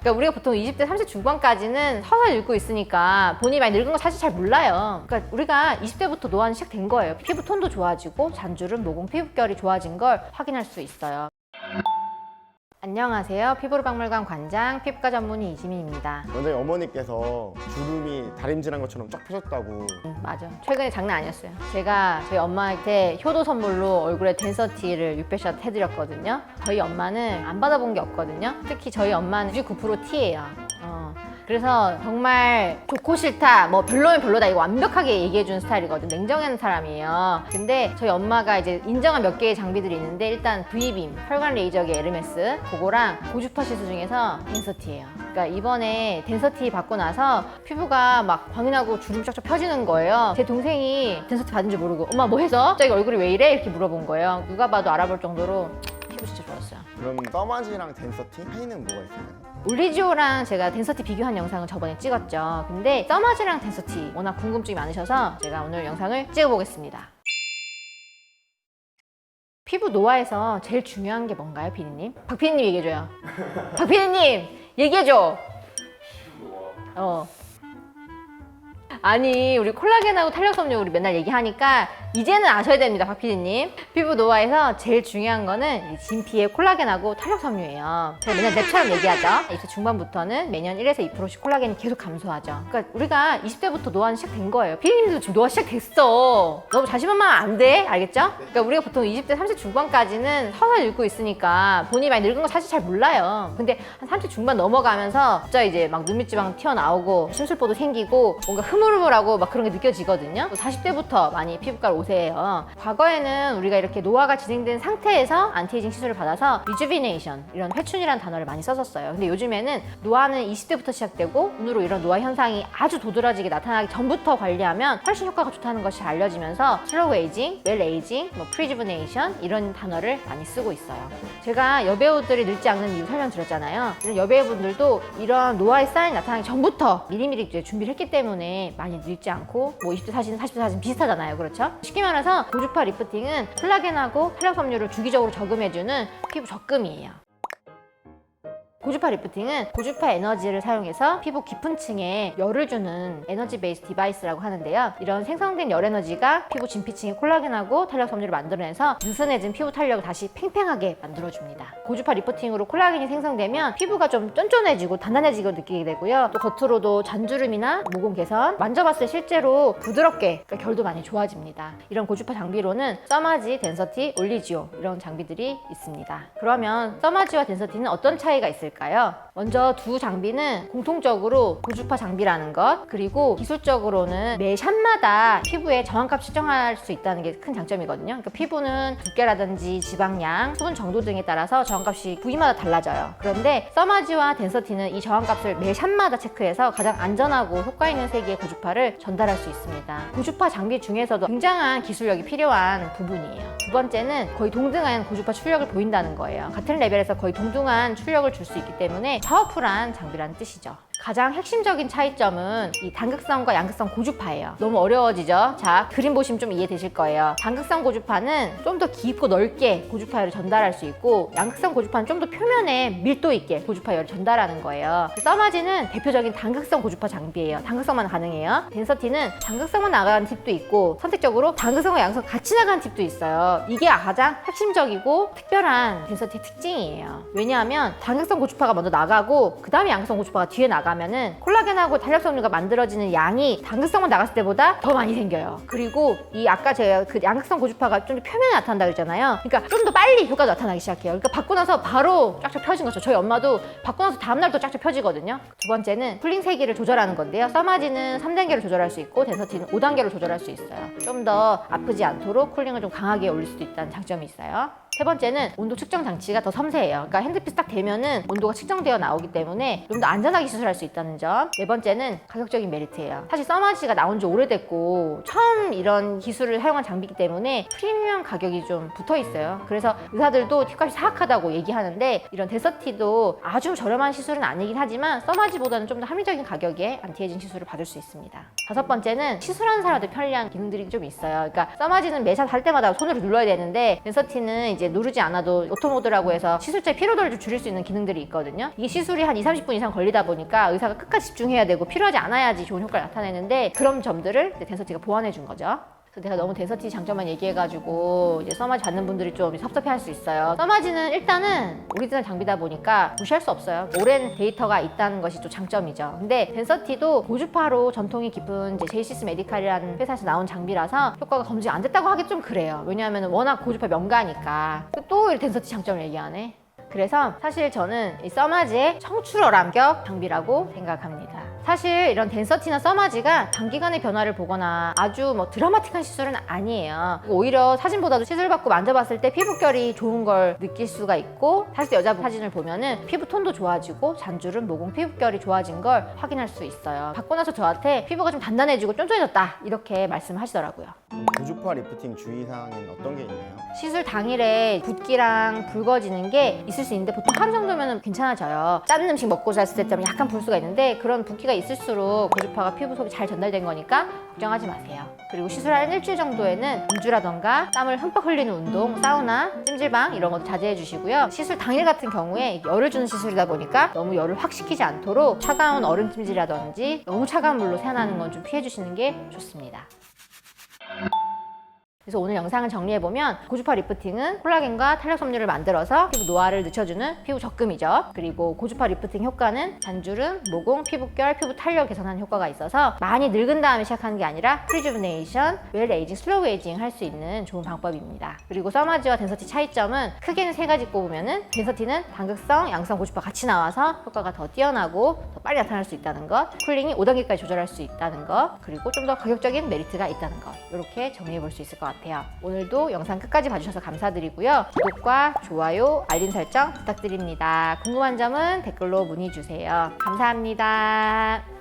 그러니까 우리가 보통 20대 30 중반까지는 서서 읽고 있으니까 본인이 많이 늙은 거 사실 잘 몰라요. 그러니까 우리가 20대부터 노화는 시작된 거예요. 피부 톤도 좋아지고 잔주름, 모공, 피부결이 좋아진 걸 확인할 수 있어요. 안녕하세요. 피부로박물관 관장, 피부과 전문의 이지민입니다. 원장님 어머니께서 주름이 다림질한 것처럼 쫙 펴졌다고. 맞아. 최근에 장난 아니었어요. 제가 저희 엄마한테 효도 선물로 얼굴에 댄서티를 600샷 해드렸거든요. 저희 엄마는 안 받아본 게 없거든요. 특히 저희 엄마는 99% T예요. 그래서 정말 좋고 싫다, 뭐 별로면 별로다 이거 완벽하게 얘기해주는 스타일이거든. 냉정한 사람이에요. 근데 저희 엄마가 이제 인정한 몇 개의 장비들이 있는데 일단 V빔, 혈관 레이저계 에르메스 그거랑 고주파 시술 중에서 댄서티예요. 그러니까 이번에 댄서티 받고 나서 피부가 막 광이 나고 주름 쫙쫙 펴지는 거예요. 제 동생이 댄서티 받은 줄 모르고 엄마 뭐 해서? 갑자기 얼굴이 왜 이래? 이렇게 물어본 거예요. 누가 봐도 알아볼 정도로 피부 진짜 좋았어요. 그럼 써마지랑 댄서티 차이는 뭐가 있을까요? 올리지오랑 제가 댄서티 비교한 영상을 저번에 찍었죠. 근데 써마지랑 댄서티 워낙 궁금증이 많으셔서 제가 오늘 영상을 찍어보겠습니다. 피부 노화에서 제일 중요한 게 뭔가요, 피디님? 박 피디님 얘기해줘요. 박 피디님 얘기해줘. 아니 우리 콜라겐하고 탄력섬유 우리 맨날 얘기하니까 이제는 아셔야 됩니다, 박 PD님. 피부 노화에서 제일 중요한 거는 이 진피의 콜라겐하고 탄력섬유예요. 제가 맨날 랩처럼 얘기하죠. 20대 중반부터는 매년 1에서 2%씩 콜라겐이 계속 감소하죠. 그러니까 우리가 20대부터 노화는 시작된 거예요. PD님도 지금 노화 시작됐어. 너무 자신만만하면 안 돼. 알겠죠? 그러니까 우리가 보통 20대 30 중반까지는 서서 읽고 있으니까 본인이 많이 늙은 거 사실 잘 몰라요. 근데 한 30 중반 넘어가면서 진짜 이제 막 눈밑지방 튀어나오고 심술보도 생기고 뭔가 흐물흐물하고 막 그런 게 느껴지거든요. 40대부터 많이 피부과를 오세요. 과거에는 우리가 이렇게 노화가 진행된 상태에서 안티에이징 시술을 받아서 리주비네이션, 이런 회춘이라는 단어를 많이 썼었어요. 근데 요즘에는 노화는 20대부터 시작되고 눈으로 이런 노화 현상이 아주 도드라지게 나타나기 전부터 관리하면 훨씬 효과가 좋다는 것이 알려지면서 슬로우 에이징, 웰 에이징, 뭐 프리주브네이션 이런 단어를 많이 쓰고 있어요. 제가 여배우들이 늙지 않는 이유 설명드렸잖아요. 여배우분들도 이런 노화의 사인이 나타나기 전부터 미리미리 이제 준비를 했기 때문에 많이 늙지 않고 뭐 20대 사진, 40대 사진 비슷하잖아요. 그렇죠? 쉽게 말해서 고주파 리프팅은 콜라겐하고 탄력섬유를 주기적으로 저금해주는 피부 적금이에요. 고주파 리프팅은 고주파 에너지를 사용해서 피부 깊은 층에 열을 주는 에너지 베이스 디바이스라고 하는데요. 이런 생성된 열 에너지가 피부 진피층에 콜라겐하고 탄력섬유를 만들어내서 느슨해진 피부 탄력을 다시 팽팽하게 만들어줍니다. 고주파 리프팅으로 콜라겐이 생성되면 피부가 좀 쫀쫀해지고 단단해지고 느끼게 되고요. 또 겉으로도 잔주름이나 모공 개선, 만져봤을 때 실제로 부드럽게, 그러니까 결도 많이 좋아집니다. 이런 고주파 장비로는 써마지, 댄서티, 올리지오 이런 장비들이 있습니다. 그러면 써마지와 댄서티는 어떤 차이가 있을까요? 먼저 두 장비는 공통적으로 고주파 장비라는 것, 그리고 기술적으로는 매 샷마다 피부의 저항값 측정할 수 있다는 게 큰 장점이거든요. 그러니까 피부는 두께라든지 지방량, 수분 정도 등에 따라서 저항값이 부위마다 달라져요. 그런데 써마지와 댄서티는 이 저항값을 매 샷마다 체크해서 가장 안전하고 효과 있는 세기의 고주파를 전달할 수 있습니다. 고주파 장비 중에서도 굉장한 기술력이 필요한 부분이에요. 두 번째는 거의 동등한 고주파 출력을 보인다는 거예요. 같은 레벨에서 거의 동등한 출력을 줄 수 있기 때문에 파워풀한 장비라는 뜻이죠. 가장 핵심적인 차이점은 이 단극성과 양극성 고주파예요. 너무 어려워지죠? 자, 그림 보시면 좀 이해되실 거예요. 단극성 고주파는 좀 더 깊고 넓게 고주파열을 전달할 수 있고, 양극성 고주파는 좀 더 표면에 밀도 있게 고주파열을 전달하는 거예요. 써마지는 대표적인 단극성 고주파 장비예요. 단극성만 가능해요. 댄서티는 단극성만 나가는 팁도 있고 선택적으로 단극성과 양극성 같이 나가는 팁도 있어요. 이게 가장 핵심적이고 특별한 댄서티의 특징이에요. 왜냐하면 단극성 고주파가 먼저 나가고 그 다음에 양극성 고주파가 뒤에 나가면은 콜라겐하고 탄력섬유가 만들어지는 양이 단극성만 나갔을 때보다 더 많이 생겨요. 그리고 이 아까 제가 그 양극성 고주파가 좀 더 표면에 나타난다 그랬잖아요. 그러니까 좀 더 빨리 효과가 나타나기 시작해요. 그러니까 받고 나서 바로 쫙쫙 펴진 거죠. 저희 엄마도 받고 나서 다음날 또 쫙쫙 펴지거든요. 두 번째는 쿨링 세기를 조절하는 건데요. 써마지는 3단계로 조절할 수 있고 댄서티는 5단계로 조절할 수 있어요. 좀 더 아프지 않도록 쿨링을 좀 강하게 올릴 수도 있다는 장점이 있어요. 세 번째는 온도 측정 장치가 더 섬세해요. 그러니까 핸드피스 딱 대면은 온도가 측정되어 나오기 때문에 좀 더 안전하게 시술할 수 있다는 점. 네 번째는 가격적인 메리트예요. 사실 써마지가 나온 지 오래됐고 처음 이런 기술을 사용한 장비이기 때문에 프리미엄 가격이 좀 붙어 있어요. 그래서 의사들도 팁값이 사악하다고 얘기하는데 이런 댄서티도 아주 저렴한 시술은 아니긴 하지만 써마지보다는 좀 더 합리적인 가격에 안티에이징 시술을 받을 수 있습니다. 다섯 번째는 시술하는 사람한테 편리한 기능들이 좀 있어요. 그러니까 써마지는 매샷 할 때마다 손으로 눌러야 되는데 댄서티는 이제 이제 누르지 않아도 오토모드라고 해서 시술자의 피로도를 좀 줄일 수 있는 기능들이 있거든요. 이게 시술이 한 2-30분 이상 걸리다 보니까 의사가 끝까지 집중해야 되고 필요하지 않아야지 좋은 효과를 나타내는데 그런 점들을 이제 덴서티가 보완해 준 거죠. 그래서 내가 너무 덴서티 장점만 얘기해가지고 이제 써마지 받는 분들이 좀 섭섭해할 수 있어요. 써마지는 일단은 오리지널 장비다 보니까 무시할 수 없어요. 오랜 데이터가 있다는 것이 또 장점이죠. 근데 덴서티도 고주파로 전통이 깊은 이제 제이시스 메디칼이라는 회사에서 나온 장비라서 효과가 검증 안 됐다고 하기 좀 그래요. 왜냐하면 워낙 고주파 명가니까. 또 이 덴서티 장점을 얘기하네. 그래서 사실 저는 이 써마지의 청출어람격 장비라고 생각합니다. 사실 이런 덴서티나 써마지가 단기간의 변화를 보거나 아주 뭐 드라마틱한 시술은 아니에요. 오히려 사진보다도 시술 받고 만져봤을 때 피부결이 좋은 걸 느낄 수가 있고, 사실 여자분 사진을 보면은 피부톤도 좋아지고 잔주름, 모공 피부결이 좋아진 걸 확인할 수 있어요. 받고 나서 저한테 피부가 좀 단단해지고 쫀쫀해졌다 이렇게 말씀하시더라고요. 고주파 리프팅 주의사항에는 어떤 게 있나요? 시술 당일에 붓기랑 붉어지는 게 있을 수 있는데 보통 하루 정도면 괜찮아져요. 짠 음식 먹고 잤을 때 약간 볼 수가 있는데 그런 붓기가 있을수록 고주파가 피부 속에 잘 전달된 거니까 걱정하지 마세요. 그리고 시술 한 일주일 정도에는 음주라던가 땀을 흠뻑 흘리는 운동, 사우나, 찜질방 이런 것도 자제해 주시고요. 시술 당일 같은 경우에 열을 주는 시술이다 보니까 너무 열을 확 식히지 않도록 차가운 얼음 찜질이라든지 너무 차가운 물로 세안하는 건 좀 피해 주시는 게 좋습니다. 그래서 오늘 영상을 정리해보면 고주파 리프팅은 콜라겐과 탄력 섬유를 만들어서 피부 노화를 늦춰주는 피부 적금이죠. 그리고 고주파 리프팅 효과는 잔주름, 모공, 피부결, 피부 탄력 개선하는 효과가 있어서 많이 늙은 다음에 시작하는 게 아니라 프리주브네이션, 웰 에이징, 슬로우 에이징 할 수 있는 좋은 방법입니다. 그리고 써마지와 덴서티 차이점은 크게는 3가지 꼽으면은 덴서티는 단극성, 양성 고주파 같이 나와서 효과가 더 뛰어나고 더 빨리 나타날 수 있다는 것, 쿨링이 5단계까지 조절할 수 있다는 것, 그리고 좀 더 가격적인 메리트가 있다는 것, 이렇게 정리해볼 수 있을 것 같아요. 오늘도 영상 끝까지 봐주셔서 감사드리고요. 구독과 좋아요, 알림 설정 부탁드립니다. 궁금한 점은 댓글로 문의 주세요. 감사합니다.